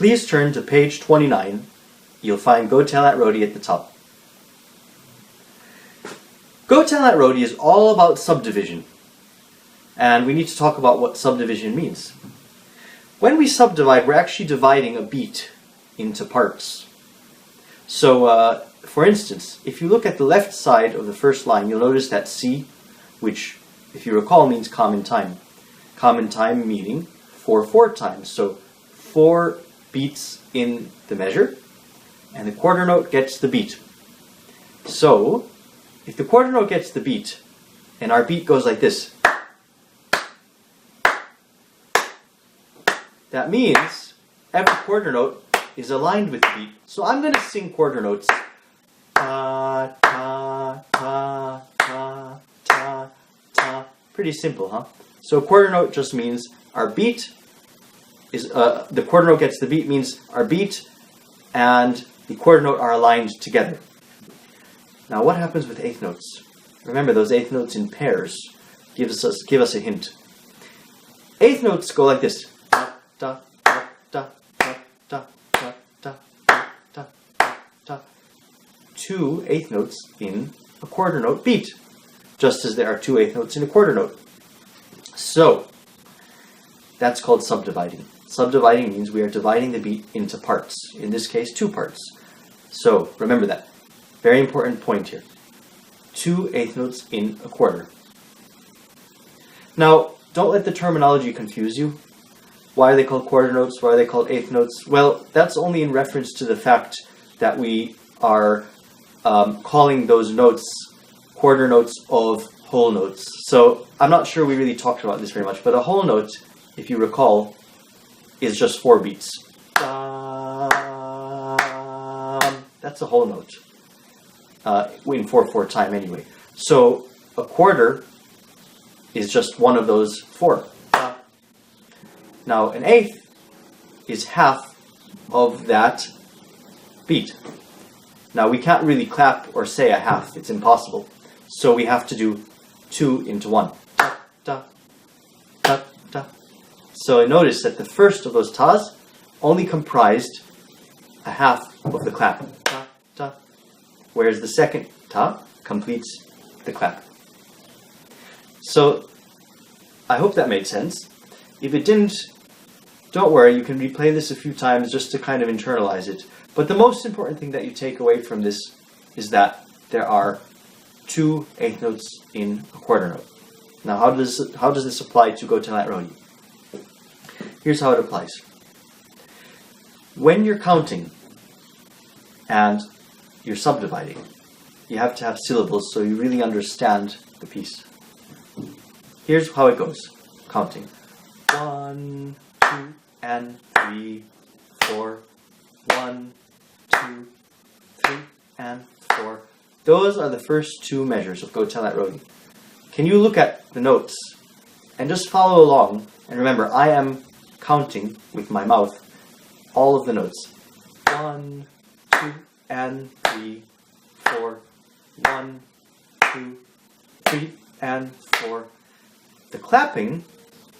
Please turn to page 29. You'll find Go Tell Aunt Rhody at the top. Go Tell Aunt Rhody is all about subdivision. And we need to talk about what subdivision means. When we subdivide, we're actually dividing a beat into parts. So, for instance, if you look at the left side of the first line, you'll notice that C, which, if you recall, means common time. Common time meaning 4/4 times. So 4 beats in the measure, and the quarter note gets the beat. So, if the quarter note gets the beat, and our beat goes like this, that means every quarter note is aligned with the beat. So I'm going to sing quarter notes. Ta, ta, ta, ta, ta, ta. Pretty simple, huh? So quarter note just means our beat is, the quarter note gets the beat means our beat and the quarter note are aligned together. Now what happens with eighth notes? Remember, those eighth notes in pairs give us a hint. Eighth notes go like this. Da, da, da, da, da, da, da, da, da, da. 2 eighth notes in a quarter note beat, just as there are 2 eighth notes in a quarter note. So, that's called subdividing. Subdividing means we are dividing the beat into parts, in this case 2 parts. So, remember that. Very important point here. 2 eighth notes in a quarter. Now, don't let the terminology confuse you. Why are they called quarter notes? Why are they called eighth notes? Well, that's only in reference to the fact that we are calling those notes quarter notes of whole notes. So I'm not sure we really talked about this very much, but a whole note, if you recall, is just 4 beats. That's a whole note in 4/4 time anyway. So a quarter is just one of those 4. Now, an eighth is half of that beat. Now, we can't really clap or say a half. It's impossible. So we have to do 2 into 1. Da, da, da, da. So notice that the first of those tas only comprised a half of the clap. Da, da. Whereas the second ta completes the clap. So I hope that made sense. If it didn't, don't worry, you can replay this a few times just to kind of internalize it. But the most important thing that you take away from this is that there are 2 eighth notes in a quarter note. Now, how does this apply to Go Tell Aunt Rhody? Here's how it applies. When you're counting and you're subdividing, you have to have syllables so you really understand the piece. Here's how it goes. Counting. 1, 2, and 3, 4. 1, 2, 3, and 4. Those are the first 2 measures of Go Tell Aunt Rhody. Can you look at the notes and just follow along? And remember, I am counting with my mouth all of the notes. 1, 2, and 3, 4. 1, 2, 3, and 4. The clapping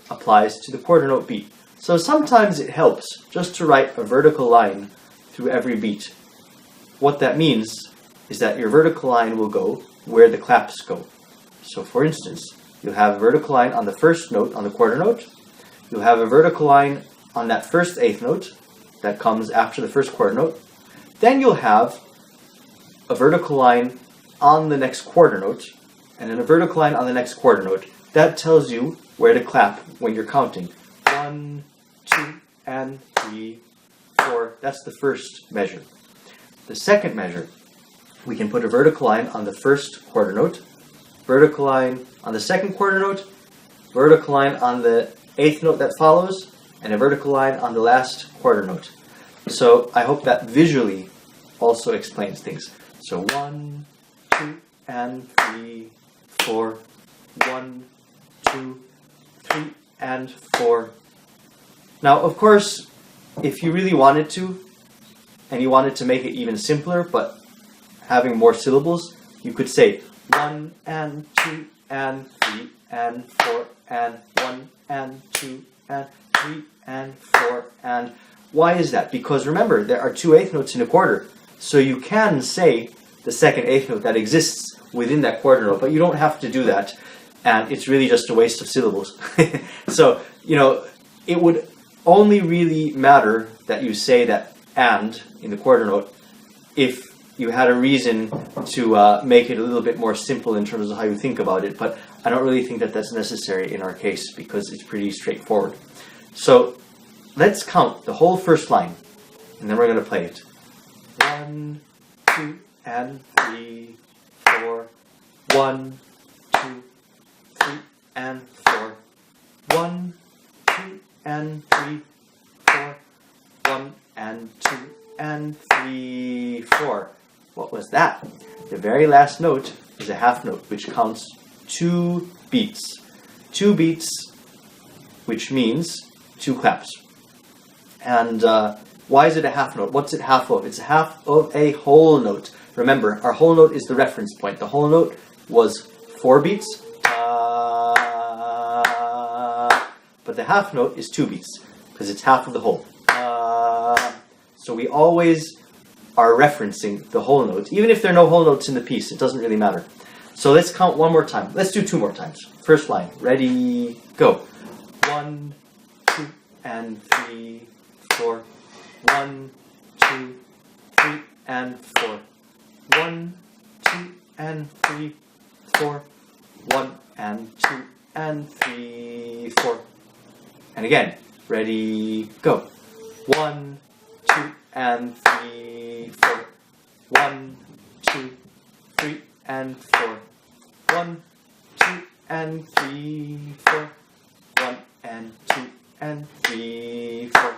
applies to the quarter note beat. So sometimes it helps just to write a vertical line through every beat. What that means is that your vertical line will go where the claps go. So for instance, you'll have a vertical line on the first note on the quarter note. You'll have a vertical line on that first eighth note that comes after the first quarter note. Then you'll have a vertical line on the next quarter note, and then a vertical line on the next quarter note. That tells you where to clap when you're counting. 1, 2, and 3, 4. That's the first measure. The second measure, we can put a vertical line on the first quarter note, vertical line on the second quarter note, vertical line on the eighth note that follows, and a vertical line on the last quarter note. So I hope that visually also explains things. So 1, 2, and 3, 4. 1, 2, 3, and 4. Now, of course, if you really wanted to, and you wanted to make it even simpler, but having more syllables, you could say 1, and 2, and 3, and 4, and 1, and 2, and 3, and 4, and Why is that? Because remember, there are 2 eighth notes in a quarter. So you can say the second eighth note that exists within that quarter note, but you don't have to do that. And it's really just a waste of syllables. So, you know, it would only really matter that you say that and in the quarter note if you had a reason to make it a little bit more simple in terms of how you think about it. But I don't really think that that's necessary in our case because it's pretty straightforward. So let's count the whole first line, and then we're going to play it. 1, 2, and 3, 4. 1, 2, 3, and 4. 1, 2, and 3, 4. 1, and 2, and 3, 4. What was that? The very last note is a half note, which counts 2 beats. 2 beats, which means 2 claps. And why is it a half note? What's it half of? It's half of a whole note. Remember, our whole note is the reference point. The whole note was 4 beats, but the half note is 2 beats, because it's half of the whole. So we always are referencing the whole note. Even if there are no whole notes in the piece, it doesn't really matter. So let's count one more time. Let's do 2 more times. First line. Ready, go. 1, 2, and 3, 4. 1, 2, 3, and 4. 1, 2, and 3, 4. 1, and 2, and 3, 4. And again. Ready, go. 1, 2, and 3, 4. 1, 2, 3, and 4. 1, 2, and 3, 4. 1, and 2, and 3, 4.